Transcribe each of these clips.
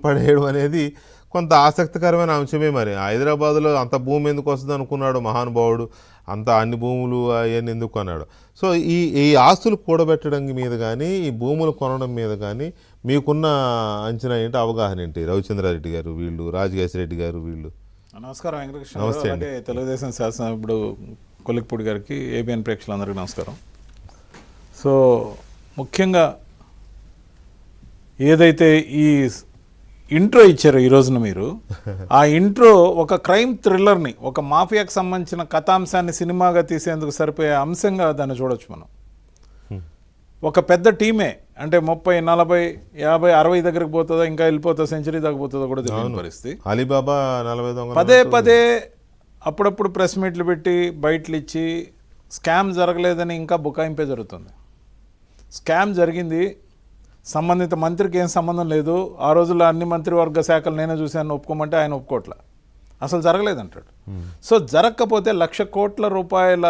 పడేయడం అనేది కొంత ఆసక్తికరమైన అంశమే. మరి హైదరాబాద్లో అంత భూమి ఎందుకు వస్తుంది అనుకున్నాడు మహానుభావుడు, అంత అన్ని భూములు అవన్నీ ఎందుకు అన్నాడు. సో ఈ ఈ ఆస్తులు కూడబెట్టడం మీద కానీ, ఈ భూములు కొనడం మీద కానీ మీకున్న అంచనా ఏంటి, అవగాహన ఏంటి? రవిచంద్రారెడ్డి గారు వీళ్ళు, రాజకేశ్వరరెడ్డి గారు వీళ్ళు. నమస్కారం వెంకటకృష్ణ. నమస్తే అండి. తెలుగుదేశం శాసనసభ్యుడు కొలిక్పూడి గారికి, ఏబిఎన్ ప్రేక్షకులందరికీ నమస్కారం. సో ముఖ్యంగా ఏదైతే ఈ ఇంట్రో ఇచ్చారో ఈ రోజున మీరు, ఆ ఇంట్రో ఒక క్రైమ్ థ్రిల్లర్ని, ఒక మాఫియాకి సంబంధించిన కథాంశాన్ని సినిమాగా తీసేందుకు సరిపోయే అంశంగా దాన్ని చూడొచ్చు మనం. ఒక పెద్ద టీమే, అంటే 30, 40, 50, 60 దగ్గరకు పోతుందో, ఇంకా వెళ్ళిపోతుందో, సెంచరీ దాకా పోతుందో కూడా తెలియని పరిస్థితి. అలీబాబా 40 పదే పదే అప్పుడప్పుడు ప్రెస్ మీట్లు పెట్టి బయటలు ఇచ్చి స్కామ్ జరగలేదని ఇంకా బుకాయింపే జరుగుతుంది. స్కామ్ జరిగింది, సంబంధిత మంత్రికి ఏం సంబంధం లేదు, ఆ రోజుల్లో అన్ని మంత్రివర్గ శాఖలు నేనే చూశాను ఒప్పుకోమంటే ఆయన ఒప్పుకోవట్లే, అసలు జరగలేదంటాడు. సో జరగకపోతే 1,00,000 కోట్ల రూపాయల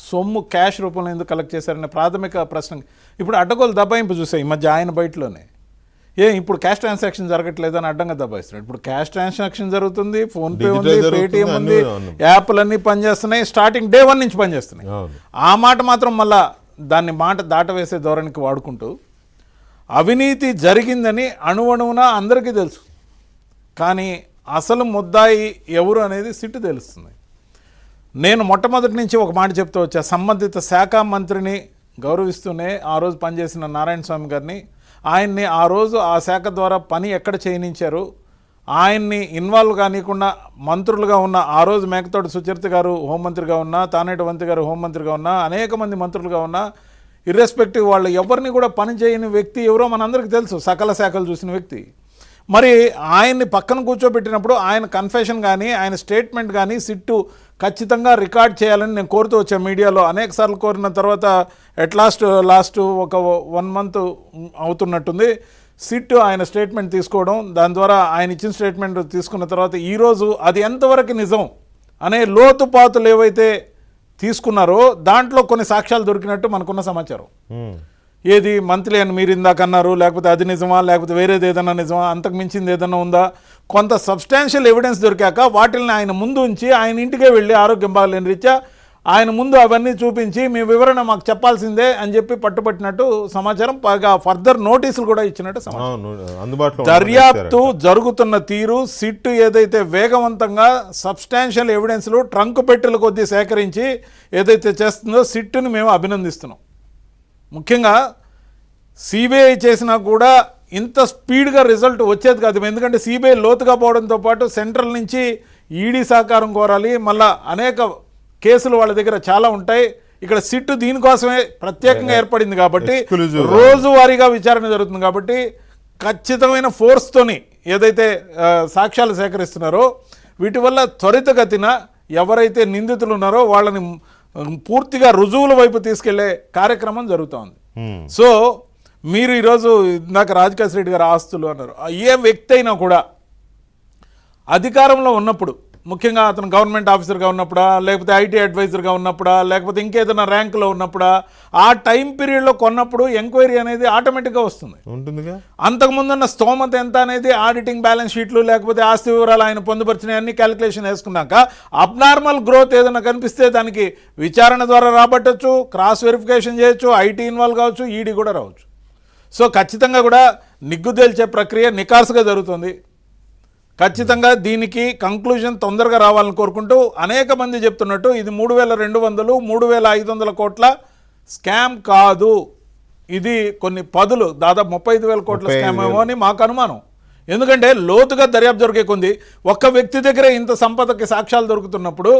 సొమ్ము క్యాష్ రూపంలో ఎందుకు కలెక్ట్ చేశారనే ప్రాథమిక ప్రశ్న. ఇప్పుడు అడ్డగోలు దబాయింపు చూసాయి ఈ మధ్య ఆయన బయటలోనే. ఇప్పుడు క్యాష్ ట్రాన్సాక్షన్ జరగట్లేదని అడ్డంగా దబాయిస్తున్నాడు. ఇప్పుడు క్యాష్ ట్రాన్సాక్షన్ జరుగుతుంది, ఫోన్పే ఉంది, పేటిఎం ఉంది, యాప్లన్నీ పనిచేస్తున్నాయి, స్టార్టింగ్ డే 1 నుంచి పనిచేస్తున్నాయి. ఆ మాట మాత్రం మళ్ళా దాన్ని మాట దాటవేసే ధోరణికి వాడుకుంటూ, అవినీతి జరిగిందని అణువణువున అందరికీ తెలుసు, కానీ అసలు ముద్దాయి ఎవరు అనేది సిట్టు తెలుస్తుంది. నేను మొట్టమొదటి నుంచి ఒక మాట చెప్తూ వచ్చా, సంబంధిత శాఖ మంత్రిని గౌరవిస్తూనే ఆ రోజు పనిచేసిన నారాయణ స్వామి గారిని, ఆయన్ని ఆ రోజు ఆ శాఖ ద్వారా పని ఎక్కడ చేయనించారు, ఆయన్ని ఇన్వాల్వ్ కానికుండా మంత్రులుగా ఉన్న ఆ రోజు మేకతోటి సుచరిత గారు హోంమంత్రిగా ఉన్నా, తానేటి వంతి గారు హోంమంత్రిగా ఉన్నా, అనేక మంది మంత్రులుగా ఉన్నా, ఇర్రెస్పెక్టివ్ వాళ్ళు ఎవరిని కూడా పని చేయని వ్యక్తి ఎవరో మనందరికీ తెలుసు, సకల శాఖలు చూసిన వ్యక్తి. మరి ఆయన్ని పక్కన కూర్చోబెట్టినప్పుడు ఆయన కన్ఫెషన్ కానీ, ఆయన స్టేట్మెంట్ కానీ సిట్టు ఖచ్చితంగా రికార్డ్ చేయాలని నేను కోరుతూ వచ్చాను మీడియాలో. అనేక సార్లు కోరిన తర్వాత లాస్ట్ ఒక 1 month అవుతున్నట్టుంది సిట్టు ఆయన స్టేట్మెంట్ తీసుకోవడం, దాని ద్వారా ఆయన ఇచ్చిన స్టేట్మెంట్ తీసుకున్న తర్వాత ఈరోజు అది ఎంతవరకు నిజం అనే లోతుపాతులు ఏవైతే తీసుకున్నారో దాంట్లో కొన్ని సాక్ష్యాలు దొరికినట్టు మనకున్న సమాచారం. ఏది మంత్లీ అని మీరు ఇందాక అన్నారు, లేకపోతే అది నిజమా, లేకపోతే వేరేది ఏదన్నా నిజమా, అంతకు మించింది ఏదన్నా ఉందా, కొంత సబ్స్టాన్షియల్ ఎవిడెన్స్ దొరికాక వాటిని ఆయన ముందు ఉంచి, ఆయన ఇంటికే వెళ్ళి ఆరోగ్యం బాగాలేని రీత్యా ఆయన ముందు అవన్నీ చూపించి మీ వివరణ మాకు చెప్పాల్సిందే అని చెప్పి పట్టుబట్టినట్టు సమాచారం. పైగా ఫర్దర్ నోటీసులు కూడా ఇచ్చినట్టు సమాచారం. దర్యాప్తు జరుగుతున్న తీరు, సిట్టు ఏదైతే వేగవంతంగా సబ్స్టాన్షియల్ ఎవిడెన్స్లు ట్రంక్ పెట్టెల కొద్దీ సేకరించి ఏదైతే చేస్తుందో సిట్టుని మేము అభినందిస్తున్నాం. ముఖ్యంగా సిబిఐ చేసినా కూడా ఇంత స్పీడ్గా రిజల్ట్ వచ్చేది కాదు. ఎందుకంటే సిబిఐ లోతుగా పోవడంతో పాటు సెంట్రల్ నుంచి ఈడీ సహకారం కోరాలి, మళ్ళా అనేక కేసులు వాళ్ళ దగ్గర చాలా ఉంటాయి. ఇక్కడ సిట్టు దీనికోసమే ప్రత్యేకంగా ఏర్పడింది కాబట్టి, రోజువారీగా విచారణ జరుగుతుంది కాబట్టి, ఖచ్చితమైన ఫోర్స్తోని ఏదైతే సాక్ష్యాలు సేకరిస్తున్నారో వీటి వల్ల త్వరితగతిన ఎవరైతే నిందితులు ఉన్నారో వాళ్ళని పూర్తిగా రుజువుల వైపు తీసుకెళ్లే కార్యక్రమం జరుగుతోంది. సో మీరు ఈరోజు ఇందాక రాజకేశ్వరరెడ్డి గారు ఆస్తులు అన్నారు. ఏ వ్యక్తి అయినా కూడా అధికారంలో ఉన్నప్పుడు, ముఖ్యంగా అతను గవర్నమెంట్ ఆఫీసర్గా ఉన్నప్పుడా, లేకపోతే ఐటీ అడ్వైజర్గా ఉన్నప్పుడా, లేకపోతే ఇంకేదైనా ర్యాంకులో ఉన్నప్పుడా, ఆ టైం పీరియడ్లో కొన్నప్పుడు ఎంక్వైరీ అనేది ఆటోమేటిక్గా వస్తుంది. అంతకుముందున్న స్తోమత ఎంత అనేది ఆడిటింగ్ బ్యాలెన్స్ షీట్లు, లేకపోతే ఆస్తి వివరాలు ఆయన పొందుపరిచినవన్నీ క్యాలిక్యులేషన్ వేసుకున్నాక అబ్నార్మల్ గ్రోత్ ఏదైనా కనిపిస్తే దానికి విచారణ ద్వారా రాబట్టచ్చు, క్రాస్ వెరిఫికేషన్ చేయొచ్చు, ఐటీ ఇన్వాల్వ్ కావచ్చు, ఈడీ కూడా రావచ్చు. సో ఖచ్చితంగా కూడా నిగ్గుదేల్చే ప్రక్రియ నికార్సుగా జరుగుతుంది. ఖచ్చితంగా దీనికి కంక్లూజన్ తొందరగా రావాలని కోరుకుంటూ అనేక మంది చెప్తున్నట్టు ఇది 3,200, 3,500 కోట్ల స్కామ్ కాదు, ఇది కొన్ని పదులు, దాదాపు 35,000 కోట్ల స్కామ్ ఏమో అని మాకు అనుమానం. ఎందుకంటే లోతుగా దర్యాప్తు జరిగే కొంది ఒక్క వ్యక్తి దగ్గర ఇంత సంపదకి సాక్ష్యాలు దొరుకుతున్నప్పుడు